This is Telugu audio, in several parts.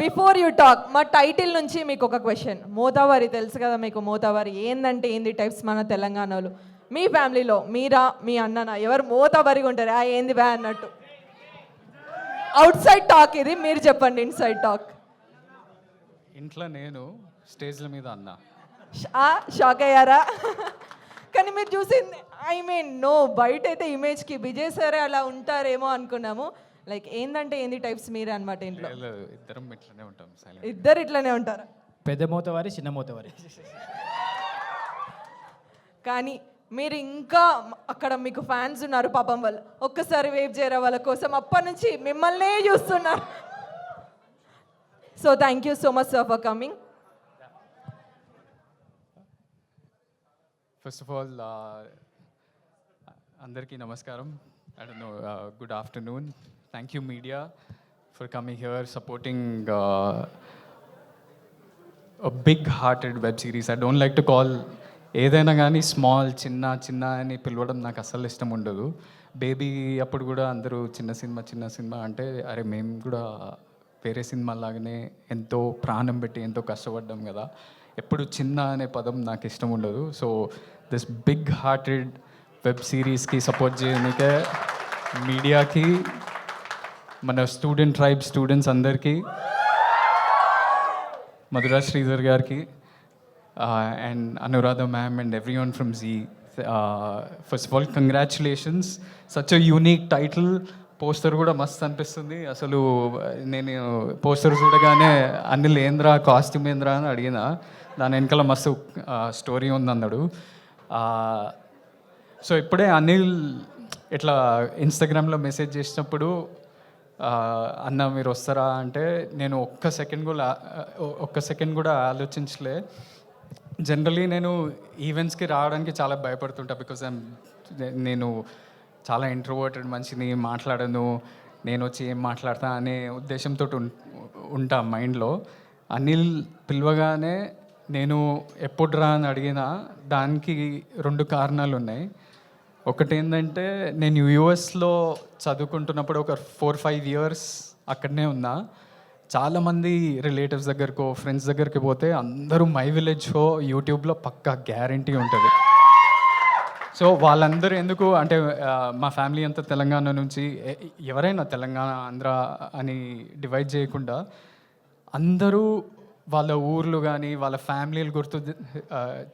బిఫోర్ యూ టాక్, మా టైటిల్ నుంచి మీకు ఒక క్వశ్చన్. మోతావారి తెలుసు కదా మీకు, మోతావారి ఏందంటే ఏంది టైప్స్ మన తెలంగాణలో. మీ ఫ్యామిలీలో మీరా మీ అన్ననా ఎవరు మోతావారిగా ఉంటారు? ఏంది బ్యా అన్నట్టు. అవుట్ సైడ్ టాక్ ఇది, మీరు చెప్పండి ఇన్సైడ్ టాక్. ఇంట్లో నేను, స్టేజ్ల మీద అన్న. షాక్ అయ్యారా? కానీ మీరు చూసింది ఐ మీన్ నో, బయట అయితే ఇమేజ్కి విజయ్ సరే అలా ఉంటారేమో అనుకున్నాము. లైక్ ఏందంటే ఏంది టైప్స్ మీరే అనమాట ఇంట్లో. ఇద్దరం ఇట్లనే ఉంటాం. ఇద్దరు ఇట్లనే ఉంటారు. పెద్ద మోతవారి చిన్న మోతవారి. కానీ మీరు ఇంకా అక్కడ మీకు ఫ్యాన్స్ ఉన్నారు పాపం, వాళ్ళు ఒక్కసారి వేవ్ చేయరా వాళ్ళ కోసం, అప్పటి నుంచి మిమ్మల్నే చూస్తున్నారు. So thank you so much sir for coming. First of all అందరికీ నమస్కారం. I don't know, good afternoon. Thank you media for coming here, supporting a big-hearted web series. I don't like to call ఏదైనా కానీ స్మాల్, చిన్న అని పిలవడం నాకు అస్సలు ఇష్టం ఉండదు. బేబీ అప్పుడు కూడా అందరూ చిన్న సినిమా అంటే అరే మేము కూడా వేరే సినిమా లాగానే ఎంతో ప్రాణం పెట్టి ఎంతో కష్టపడ్డాం కదా, ఎప్పుడు చిన్న అనే పదం నాకు ఇష్టం ఉండదు. So this big hearted web సిరీస్కి సపోర్ట్ చేయడానికే మీడియాకి, మన స్టూడెంట్స్ అందరికీ, మధురా శ్రీధర్ గారికి and Anuradha ma'am and everyone from Zee, first of all congratulations. Such a unique title. Poster కూడా మస్త్ అనిపిస్తుంది. అసలు నేను పోస్టర్ చూడగానే అనిల్ ఏంద్రా, కాస్ట్యూమ్ ఏంద్రా అని అడిగిన, దాని వెనకాల మస్తు స్టోరీ ఉందన్నాడు. సో ఇప్పుడే అనిల్ ఇట్లా ఇన్స్టాగ్రామ్లో మెసేజ్ చేసినప్పుడు అన్న మీరు వస్తారా అంటే నేను ఒక్క సెకండ్ కూడా ఆలోచించలే. జనరలీ నేను ఈవెంట్స్కి రావడానికి చాలా భయపడుతుంటా, బికాజ్ నేను చాలా ఇంట్రోవర్టెడ్ మనిషిని, మాట్లాడను, నేను వచ్చి ఏం మాట్లాడతా అనే ఉద్దేశంతో ఉంటా మైండ్లో. అనిల్ పిలవగానే నేను ఎప్పుడు రా అని అడిగినా దానికి 2 కారణాలు ఉన్నాయి. ఒకటి ఏంటంటే నేను యూఎస్లో చదువుకుంటున్నప్పుడు ఒక 4-5 ఇయర్స్ అక్కడనే ఉన్నా. చాలామంది రిలేటివ్స్ దగ్గరకో ఫ్రెండ్స్ దగ్గరికి పోతే అందరూ మై విలేజ్ షో యూట్యూబ్లో పక్కా గ్యారంటీ ఉంటుంది. సో వాళ్ళందరూ ఎందుకు అంటే మా ఫ్యామిలీ అంతా తెలంగాణ నుంచి, ఎవరైనా తెలంగాణ ఆంధ్ర అని డివైడ్ చేయకుండా అందరూ వాళ్ళ ఊర్లు కానీ వాళ్ళ ఫ్యామిలీలు గుర్తు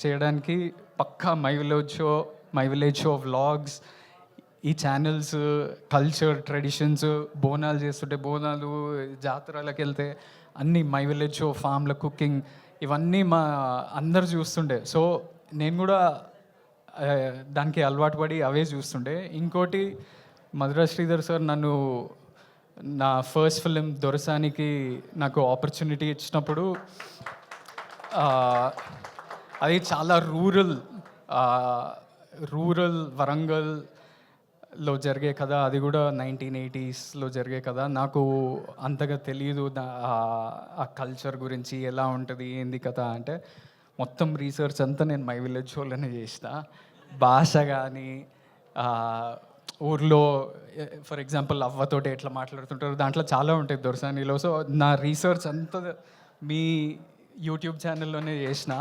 చేయడానికి పక్కా మై విలేజ్ షో వ్లాగ్స్, ఈ ఛానల్స్, కల్చర్, ట్రెడిషన్స్, బోనాలు చేస్తుంటే బోనాలు, జాతరలకు వెళ్తే అన్నీ మై విలేజ్ షో, ఫామ్ల కుకింగ్, ఇవన్నీ మా అందరు చూస్తుండే. సో నేను కూడా దానికి అలవాటు పడి అవే చూస్తుండే. ఇంకోటి, మధురా శ్రీధర్ సార్ నన్ను నా ఫస్ట్ ఫిలిం దొరసానికి నాకు ఆపర్చునిటీ ఇచ్చినప్పుడు అది చాలా రూరల్ వరంగల్లో జరిగే కథ, అది కూడా 1980s జరిగే కథ. నాకు అంతగా తెలియదు ఆ కల్చర్ గురించి, ఎలా ఉంటుంది ఏంది కథ అంటే. మొత్తం రీసెర్చ్ అంతా నేను మై విలేజ్ షోలోనే చేసిన. భాష కానీ, ఊర్లో ఫర్ ఎగ్జాంపుల్ అవ్వతోటి ఎట్లా మాట్లాడుతుంటారు, దాంట్లో చాలా ఉంటాయి దొరసానిలో. సో నా రీసెర్చ్ అంతా మీ యూట్యూబ్ ఛానల్లోనే చేసిన.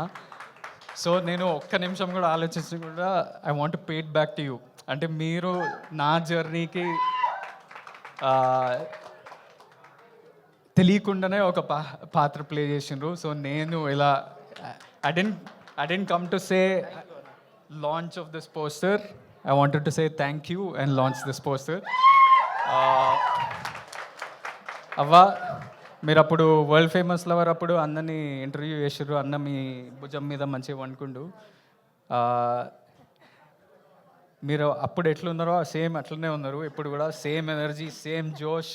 సో నేను ఒక్క నిమిషం కూడా ఆలోచించి కూడా I want to pay it back to you. అంటే మీరు నా జర్నీకి తెలియకుండానే ఒక పాత్ర ప్లే చేసిండ్రు. సో నేను ఇలా I didn't come to say launch of this poster. I wanted to say thank you and launch this poster. అవ్వ మీరు అప్పుడు వరల్డ్ ఫేమస్ లవర్ అప్పుడు అన్నని ఇంటర్వ్యూ చేసారు. అన్న మీ భుజం మీద మంచిగా వండుకుండు. మీరు అప్పుడు ఎట్లున్నారో సేమ్ అట్లనే ఉన్నారు. ఇప్పుడు కూడా సేమ్ ఎనర్జీ, సేమ్ జోష్,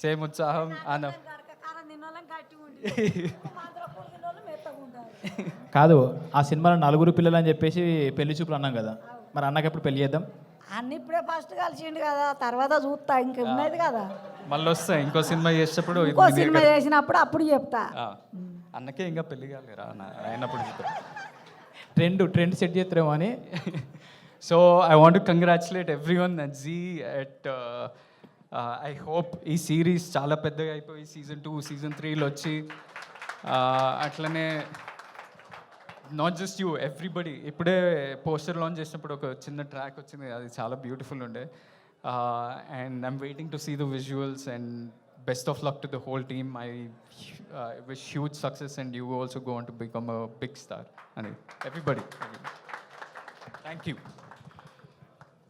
సేమ్ ఉత్సాహం. అన్న కాదు, ఆ సినిమాలో 4 పిల్లలు అని చెప్పేసి పెళ్లి చూపులు అన్నాం కదా, మరి అన్నకి ఎప్పుడు పెళ్లి చేద్దాం? అన్ని ఇప్పుడే ఫస్ట్ కలిసిండు కదా, తర్వాత చూస్తా, ఇంకా ఉన్నది కదా, మళ్ళీ వస్తా ఇంకో సినిమా చేసేటప్పుడు, ఇంకో సినిమా చేసినప్పుడు అప్పుడు చెప్తా. అన్నకే ఇంకా పెళ్లి కాలేరా అయినప్పుడు ట్రెండ్ సెట్ చేస్తారేమో అని. So I want to congratulate everyone at Zee, at I hope ఈ సిరీస్ చాలా పెద్దగా అయిపోయి సీజన్ 2 సీజన్ 3లో వచ్చి అట్లనే నాట్ జస్ట్ యూ ఎవ్రీబడి. ఇప్పుడే పోస్టర్ లాంచ్ చేసినప్పుడు ఒక చిన్న ట్రాక్ వచ్చింది, అది చాలా బ్యూటిఫుల్ ఉండే. And I'm waiting to see the visuals and best of luck to the whole team. I wish huge success and you also go on to become a big star అని ఎవ్రీబడి. Thank you.